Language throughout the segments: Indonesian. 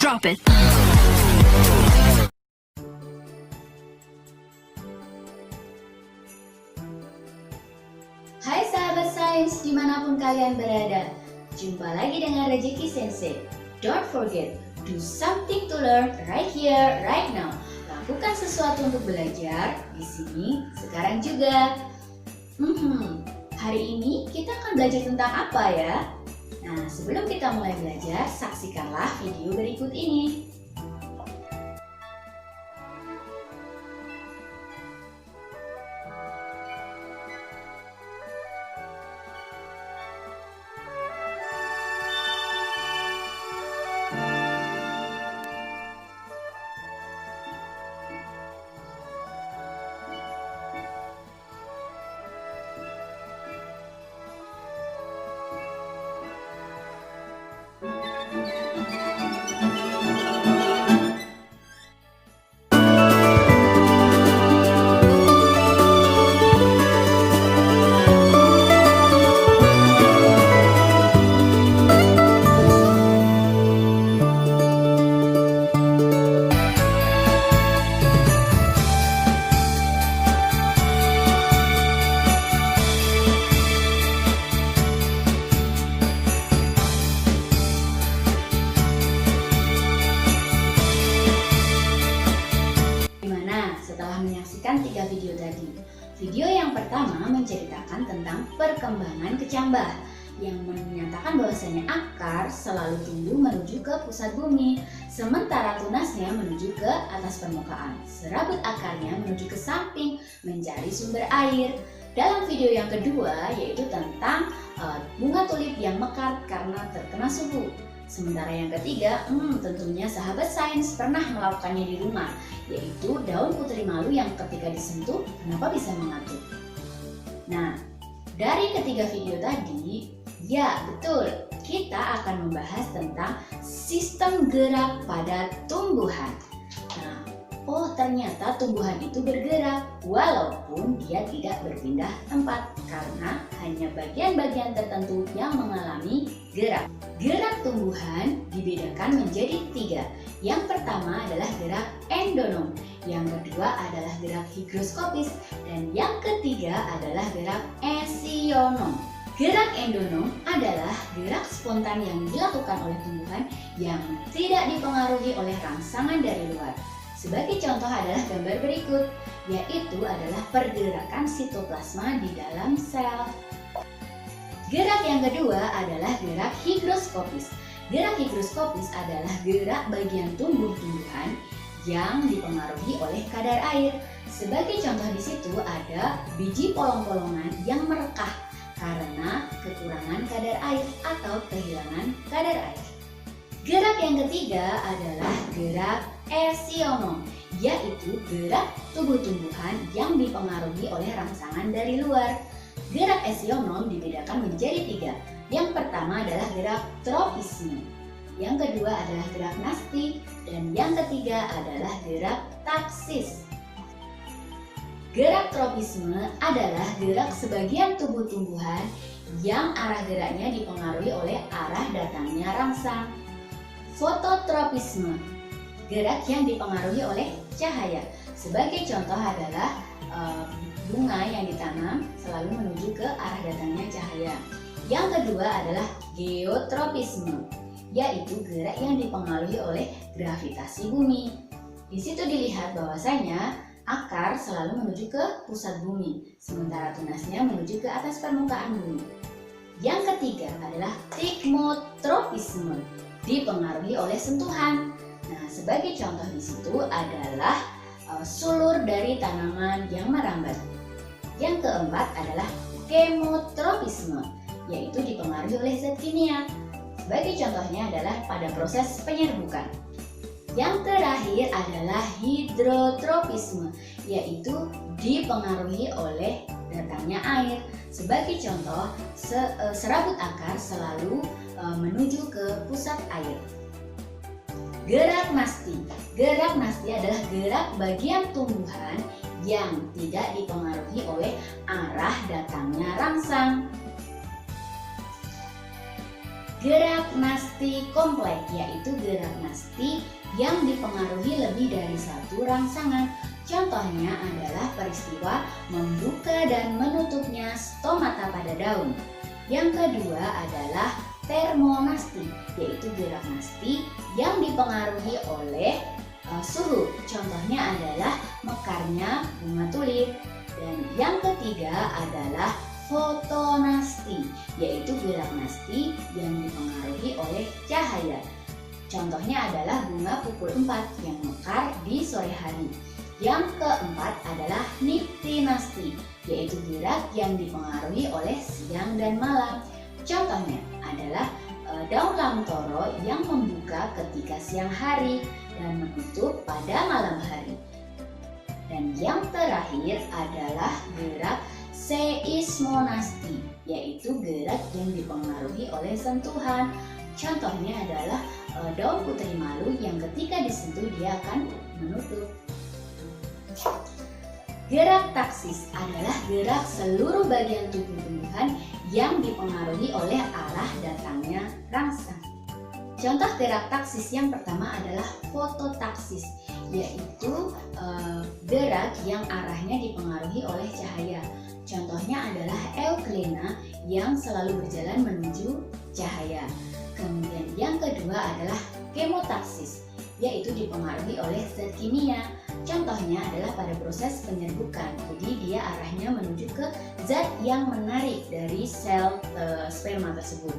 Drop it. Hai sahabat sains dimanapun kalian berada, jumpa lagi dengan Rejeki Sensei. Don't forget, do something to learn right here, right now. Lakukan sesuatu untuk belajar di sini, sekarang juga. Hari ini kita akan belajar tentang apa ya? Nah, sebelum kita mulai belajar, saksikanlah video berikut ini. Setelah menyaksikan 3 video tadi, video yang pertama menceritakan tentang perkembangan kecambah yang menyatakan bahwasanya akar selalu tumbuh menuju ke pusat bumi, sementara tunasnya menuju ke atas permukaan. Serabut akarnya menuju ke samping mencari sumber air. Dalam video yang kedua yaitu tentang bunga tulip yang mekar karena terkena suhu. Sementara yang ketiga, tentunya sahabat sains pernah melakukannya di rumah, yaitu daun putri malu yang ketika disentuh, kenapa bisa mengatuk? Nah, dari ketiga video tadi, ya betul, kita akan membahas tentang sistem gerak pada tumbuhan. Nah, ternyata tumbuhan itu bergerak, walaupun dia tidak berpindah tempat, karena hanya bagian-bagian tertentu yang mengalami gerak. Gerak tumbuhan dibedakan menjadi 3. Yang pertama adalah gerak endonom, yang kedua adalah gerak higroskopis, dan yang ketiga adalah gerak esionom. Gerak endonom adalah gerak spontan yang dilakukan oleh tumbuhan yang tidak dipengaruhi oleh rangsangan dari luar. Sebagai contoh adalah gambar berikut, yaitu adalah pergerakan sitoplasma di dalam sel. Gerak yang kedua adalah gerak higroskopis. Gerak higroskopis adalah gerak bagian tumbuh-tumbuhan yang dipengaruhi oleh kadar air. Sebagai contoh di situ ada biji polong-polongan yang merekah karena kekurangan kadar air atau kehilangan kadar air. Gerak yang ketiga adalah gerak esionom, yaitu gerak tubuh-tumbuhan yang dipengaruhi oleh rangsangan dari luar. Gerak esionom dibedakan menjadi 3. Yang pertama adalah gerak tropisme, yang kedua adalah gerak nasti, dan yang ketiga adalah gerak taksis. Gerak tropisme adalah gerak sebagian tubuh tumbuhan yang arah geraknya dipengaruhi oleh arah datangnya rangsang. Fototropisme, gerak yang dipengaruhi oleh cahaya. Sebagai contoh adalah bunga yang ditanam selalu menuju ke arah datangnya cahaya. Yang kedua adalah geotropisme, yaitu gerak yang dipengaruhi oleh gravitasi bumi. Di situ dilihat bahwasanya akar selalu menuju ke pusat bumi, sementara tunasnya menuju ke atas permukaan bumi. Yang ketiga adalah tikmotropisme, dipengaruhi oleh sentuhan. Nah, sebagai contoh di situ adalah sulur dari tanaman yang merambat. Yang keempat adalah kemotropisme, yaitu dipengaruhi oleh zat kimia. Sebagai contohnya adalah pada proses penyerbukan. Yang terakhir adalah hidrotropisme, yaitu dipengaruhi oleh datangnya air. Sebagai contoh, serabut akar selalu menuju ke pusat air. Gerak nasti. Gerak nasti adalah gerak bagian tumbuhan yang tidak dipengaruhi oleh arah datangnya rangsang. gerak nasti kompleks, yaitu gerak nasti yang dipengaruhi lebih dari satu rangsangan. Contohnya adalah peristiwa membuka dan menutupnya stomata pada daun. Yang kedua adalah termonasti, yaitu gerak nasti yang dipengaruhi oleh suhu. Contohnya adalah mekarnya bunga tulip. Dan yang ketiga adalah fotonasti, yaitu gerak nasti yang dipengaruhi oleh cahaya. Contohnya adalah bunga pukul 4 yang mekar di sore hari. Yang keempat adalah niftinasti, yaitu gerak yang dipengaruhi oleh siang dan malam. Contohnya adalah daun lamtoro yang membuka ketika siang hari dan menutup pada malam hari. Dan yang terakhir adalah gerak seismonasti, yaitu gerak yang dipengaruhi oleh sentuhan. Contohnya adalah daun putri malu yang ketika disentuh dia akan menutup. Gerak taksis adalah gerak seluruh bagian tubuh tumbuhan yang dipengaruhi oleh arah datangnya rangsang. Contoh gerak taksis yang pertama adalah fototaksis, yaitu gerak yang arahnya dipengaruhi oleh cahaya. Contohnya adalah euglena yang selalu berjalan menuju cahaya. Kemudian yang kedua adalah kemotaksis, yaitu dipengaruhi oleh zat kimia. Contohnya adalah pada proses penyerbukan, jadi dia arahnya menuju ke zat yang menarik dari sel sperma tersebut.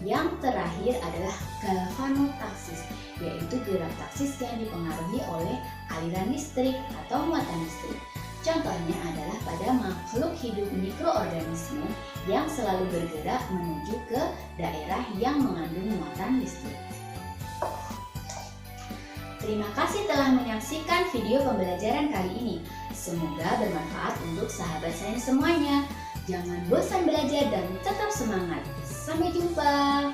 Yang terakhir adalah galvanotaksis, yaitu gerak taksis yang dipengaruhi oleh aliran listrik atau muatan listrik. Contohnya adalah pada makhluk hidup mikroorganisme yang selalu bergerak menuju ke daerah yang mengandung muatan listrik. Terima kasih telah menyaksikan video pembelajaran kali ini. Semoga bermanfaat untuk sahabat saya semuanya. Jangan bosan belajar dan tetap semangat. Sampai jumpa.